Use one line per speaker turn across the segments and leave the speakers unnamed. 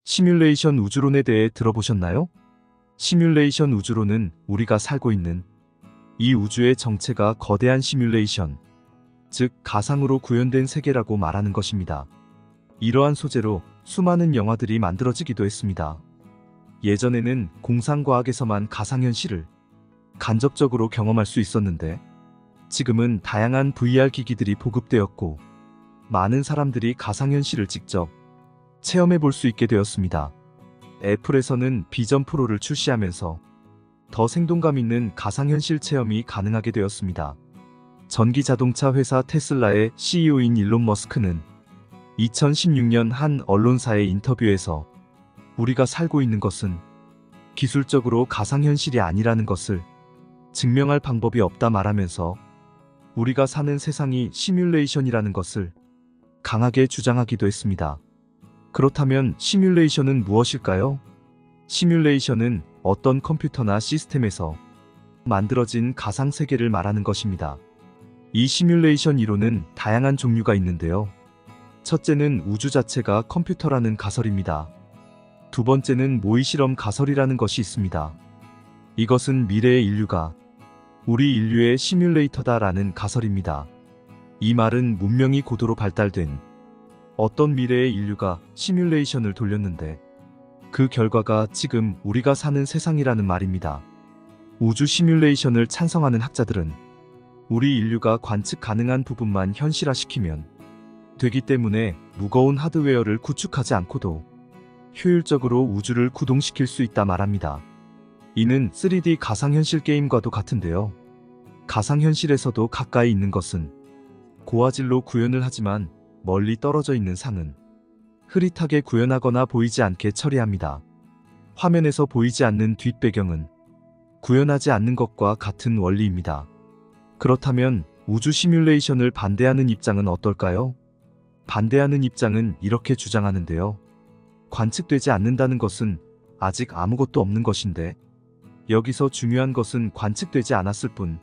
시뮬레이션 우주론에 대해 들어보셨나요? 시뮬레이션 우주론은 우리가 살고 있는 이 우주의 정체가 거대한 시뮬레이션, 즉 가상으로 구현된 세계라고 말하는 것입니다. 이러한 소재로 수많은 영화들이 만들어지기도 했습니다. 예전에는 공상과학에서만 가상현실을 간접적으로 경험할 수 있었는데, 지금은 다양한 VR 기기들이 보급되었고 많은 사람들이 가상현실을 직접 체험해 볼 수 있게 되었습니다. 애플에서는 비전 프로를 출시하면서 더 생동감 있는 가상현실 체험이 가능하게 되었습니다. 전기자동차 회사 테슬라의 CEO인 일론 머스크는 2016년 한 언론사의 인터뷰에서 우리가 살고 있는 것은 기술적으로 가상현실이 아니라는 것을 증명할 방법이 없다 말하면서 우리가 사는 세상이 시뮬레이션이라는 것을 강하게 주장하기도 했습니다. 그렇다면 시뮬레이션은 무엇일까요? 시뮬레이션은 어떤 컴퓨터나 시스템에서 만들어진 가상세계를 말하는 것입니다. 이 시뮬레이션 이론은 다양한 종류가 있는데요. 첫째는 우주 자체가 컴퓨터라는 가설입니다. 두 번째는 모의실험 가설이라는 것이 있습니다. 이것은 미래의 인류가 우리 인류의 시뮬레이터다라는 가설입니다. 이 말은 문명이 고도로 발달된 어떤 미래의 인류가 시뮬레이션을 돌렸는데 그 결과가 지금 우리가 사는 세상이라는 말입니다. 우주 시뮬레이션을 찬성하는 학자들은 우리 인류가 관측 가능한 부분만 현실화시키면 되기 때문에 무거운 하드웨어를 구축하지 않고도 효율적으로 우주를 구동시킬 수 있다 말합니다. 이는 3D 가상현실 게임과도 같은데요. 가상현실에서도 가까이 있는 것은 고화질로 구현을 하지만 멀리 떨어져 있는 상은 흐릿하게 구현하거나 보이지 않게 처리합니다. 화면에서 보이지 않는 뒷배경은 구현하지 않는 것과 같은 원리입니다. 그렇다면 우주 시뮬레이션을 반대하는 입장은 어떨까요? 반대하는 입장은 이렇게 주장하는데요. 관측되지 않는다는 것은 아직 아무것도 없는 것인데, 여기서 중요한 것은 관측되지 않았을 뿐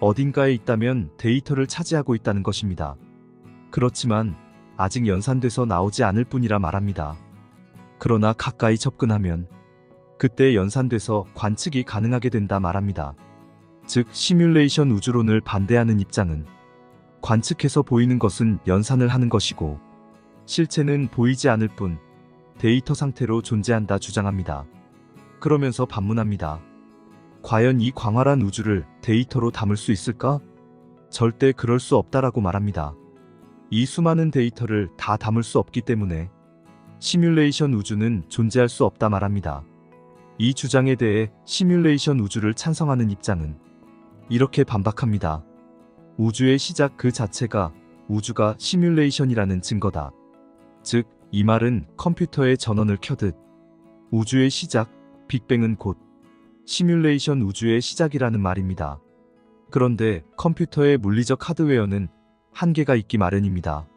어딘가에 있다면 데이터를 차지하고 있다는 것입니다. 그렇지만 아직 연산돼서 나오지 않을 뿐이라 말합니다. 그러나 가까이 접근하면 그때 연산돼서 관측이 가능하게 된다 말합니다. 즉 시뮬레이션 우주론을 반대하는 입장은 관측해서 보이는 것은 연산을 하는 것이고 실체는 보이지 않을 뿐 데이터 상태로 존재한다 주장합니다. 그러면서 반문합니다. 과연 이 광활한 우주를 데이터로 담을 수 있을까? 절대 그럴 수 없다라고 말합니다. 이 수많은 데이터를 다 담을 수 없기 때문에 시뮬레이션 우주는 존재할 수 없다 말합니다. 이 주장에 대해 시뮬레이션 우주를 찬성하는 입장은 이렇게 반박합니다. 우주의 시작 그 자체가 우주가 시뮬레이션이라는 증거다. 즉, 이 말은 컴퓨터의 전원을 켜듯 우주의 시작, 빅뱅은 곧 시뮬레이션 우주의 시작이라는 말입니다. 그런데 컴퓨터의 물리적 하드웨어는 한계가 있기 마련입니다.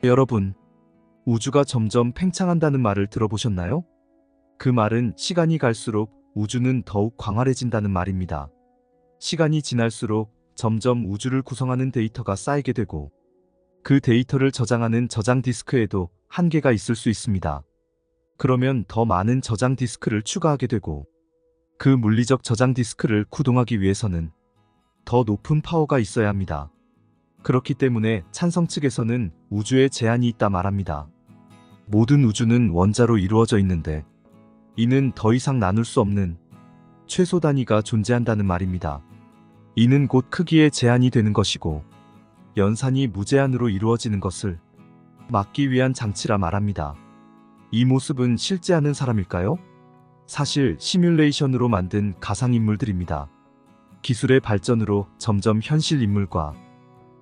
여러분, 우주가 점점 팽창한다는 말을 들어보셨나요? 그 말은 시간이 갈수록 우주는 더욱 광활해진다는 말입니다. 시간이 지날수록 점점 우주를 구성하는 데이터가 쌓이게 되고 그 데이터를 저장하는 저장 디스크에도 한계가 있을 수 있습니다. 그러면 더 많은 저장 디스크를 추가하게 되고 그 물리적 저장 디스크를 구동하기 위해서는 더 높은 파워가 있어야 합니다. 그렇기 때문에 찬성 측에서는 우주에 제한이 있다 말합니다. 모든 우주는 원자로 이루어져 있는데 이는 더 이상 나눌 수 없는 최소 단위가 존재한다는 말입니다. 이는 곧 크기에 제한이 되는 것이고 연산이 무제한으로 이루어지는 것을 막기 위한 장치라 말합니다. 이 모습은 실제하는 사람일까요? 사실 시뮬레이션으로 만든 가상인물들입니다. 기술의 발전으로 점점 현실 인물과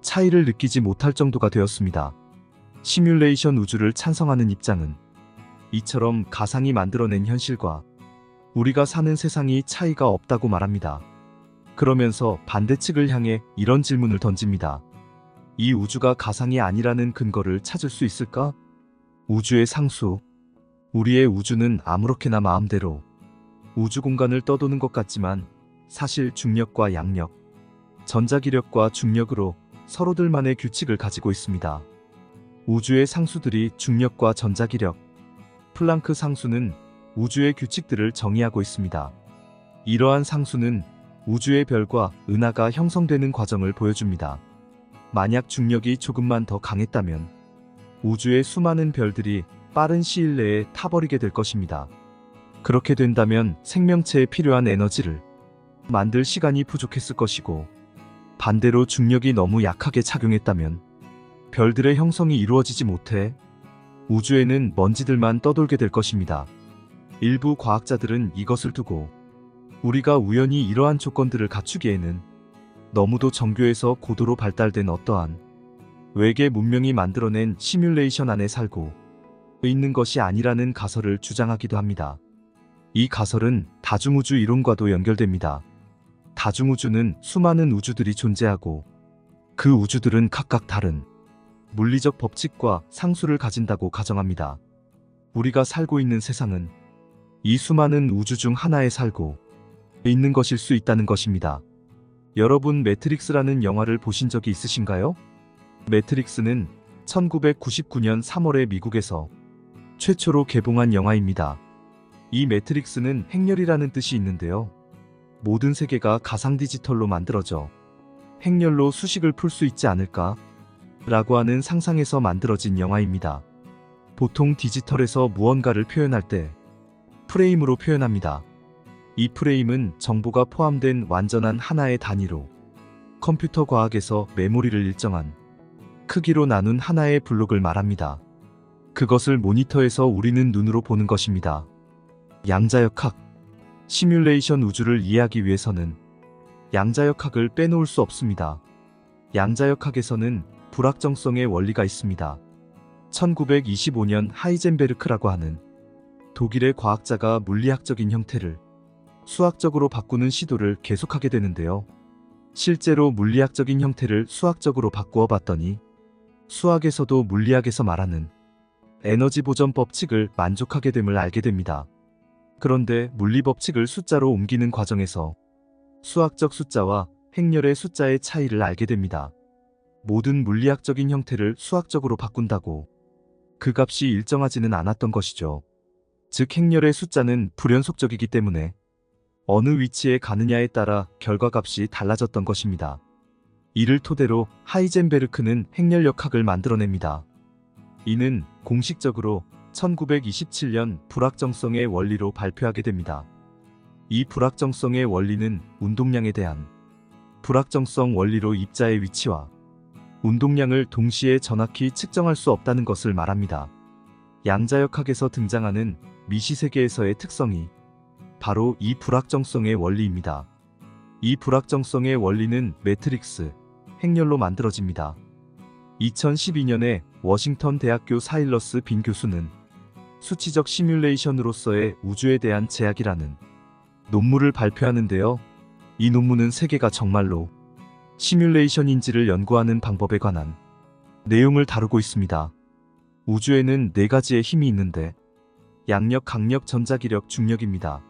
차이를 느끼지 못할 정도가 되었습니다. 시뮬레이션 우주를 찬성하는 입장은 이처럼 가상이 만들어낸 현실과 우리가 사는 세상이 차이가 없다고 말합니다. 그러면서 반대측을 향해 이런 질문을 던집니다. 이 우주가 가상이 아니라는 근거를 찾을 수 있을까? 우주의 상수. 우리의 우주는 아무렇게나 마음대로 우주 공간을 떠도는 것 같지만 사실 중력과 양력, 전자기력과 중력으로 서로들만의 규칙을 가지고 있습니다. 우주의 상수들이 중력과 전자기력, 플랑크 상수는 우주의 규칙들을 정의하고 있습니다. 이러한 상수는 우주의 별과 은하가 형성되는 과정을 보여줍니다. 만약 중력이 조금만 더 강했다면 우주의 수많은 별들이 빠른 시일 내에 타버리게 될 것입니다. 그렇게 된다면 생명체에 필요한 에너지를 만들 시간이 부족했을 것이고, 반대로 중력이 너무 약하게 작용했다면 별들의 형성이 이루어지지 못해 우주에는 먼지들만 떠돌게 될 것입니다. 일부 과학자들은 이것을 두고 우리가 우연히 이러한 조건들을 갖추기에는 너무도 정교해서 고도로 발달된 어떠한 외계 문명이 만들어낸 시뮬레이션 안에 살고 있는 것이 아니라는 가설을 주장하기도 합니다. 이 가설은 다중우주 이론과도 연결됩니다. 다중우주는 수많은 우주들이 존재하고 그 우주들은 각각 다른 물리적 법칙과 상수를 가진다고 가정합니다. 우리가 살고 있는 세상은 이 수많은 우주 중 하나에 살고 있는 것일 수 있다는 것입니다. 여러분, 매트릭스라는 영화를 보신 적이 있으신가요? 매트릭스는 1999년 3월에 미국에서 최초로 개봉한 영화입니다. 이 매트릭스는 행렬이라는 뜻이 있는데요. 모든 세계가 가상 디지털로 만들어져 행렬로 수식을 풀 수 있지 않을까? 라고 하는 상상에서 만들어진 영화입니다. 보통 디지털에서 무언가를 표현할 때 프레임으로 표현합니다. 이 프레임은 정보가 포함된 완전한 하나의 단위로 컴퓨터 과학에서 메모리를 일정한 크기로 나눈 하나의 블록을 말합니다. 그것을 모니터에서 우리는 눈으로 보는 것입니다. 양자역학, 시뮬레이션 우주를 이해하기 위해서는 양자역학을 빼놓을 수 없습니다. 양자역학에서는 불확정성의 원리가 있습니다. 1925년 하이젠베르크라고 하는 독일의 과학자가 물리학적인 형태를 수학적으로 바꾸는 시도를 계속하게 되는데요. 실제로 물리학적인 형태를 수학적으로 바꾸어 봤더니 수학에서도 물리학에서 말하는 에너지 보전 법칙을 만족하게 됨을 알게 됩니다. 그런데 물리 법칙을 숫자로 옮기는 과정에서 수학적 숫자와 행렬의 숫자의 차이를 알게 됩니다. 모든 물리학적인 형태를 수학적으로 바꾼다고 그 값이 일정하지는 않았던 것이죠. 즉, 행렬의 숫자는 불연속적이기 때문에 어느 위치에 가느냐에 따라 결과값이 달라졌던 것입니다. 이를 토대로 하이젠베르크는 행렬역학을 만들어냅니다. 이는 공식적으로 1927년 불확정성의 원리로 발표하게 됩니다. 이 불확정성의 원리는 운동량에 대한 불확정성 원리로 입자의 위치와 운동량을 동시에 정확히 측정할 수 없다는 것을 말합니다. 양자역학에서 등장하는 미시세계에서의 특성이 바로 이 불확정성의 원리입니다. 이 불확정성의 원리는 매트릭스, 행렬로 만들어집니다. 2012년에 워싱턴 대학교 사일러스 빈 교수는 수치적 시뮬레이션으로서의 우주에 대한 제약이라는 논문을 발표하는데요. 이 논문은 세계가 정말로 시뮬레이션인지를 연구하는 방법에 관한 내용을 다루고 있습니다. 우주에는 4가지의 힘이 있는데 양력, 강력, 전자기력, 중력입니다.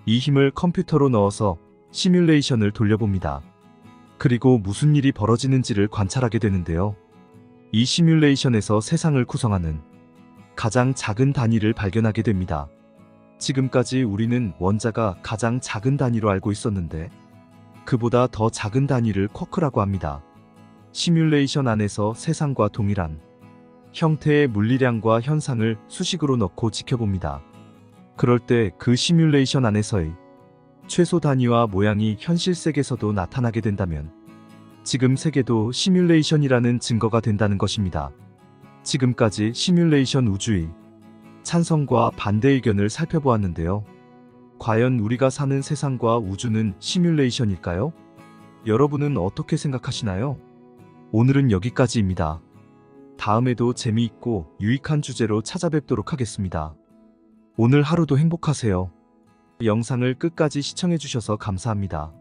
이 힘을 컴퓨터로 넣어서 시뮬레이션을 돌려봅니다. 그리고 무슨 일이 벌어지는지를 관찰하게 되는데요. 이 시뮬레이션에서 세상을 구성하는 가장 작은 단위를 발견하게 됩니다. 지금까지 우리는 원자가 가장 작은 단위로 알고 있었는데 그보다 더 작은 단위를 쿼크라고 합니다. 시뮬레이션 안에서 세상과 동일한 형태의 물리량과 현상을 수식으로 넣고 지켜봅니다. 그럴 때 그 시뮬레이션 안에서의 최소 단위와 모양이 현실 세계에서도 나타나게 된다면 지금 세계도 시뮬레이션이라는 증거가 된다는 것입니다. 지금까지 시뮬레이션 우주의 찬성과 반대 의견을 살펴보았는데요. 과연 우리가 사는 세상과 우주는 시뮬레이션일까요? 여러분은 어떻게 생각하시나요? 오늘은 여기까지입니다. 다음에도 재미있고 유익한 주제로 찾아뵙도록 하겠습니다. 오늘 하루도 행복하세요. 영상을 끝까지 시청해주셔서 감사합니다.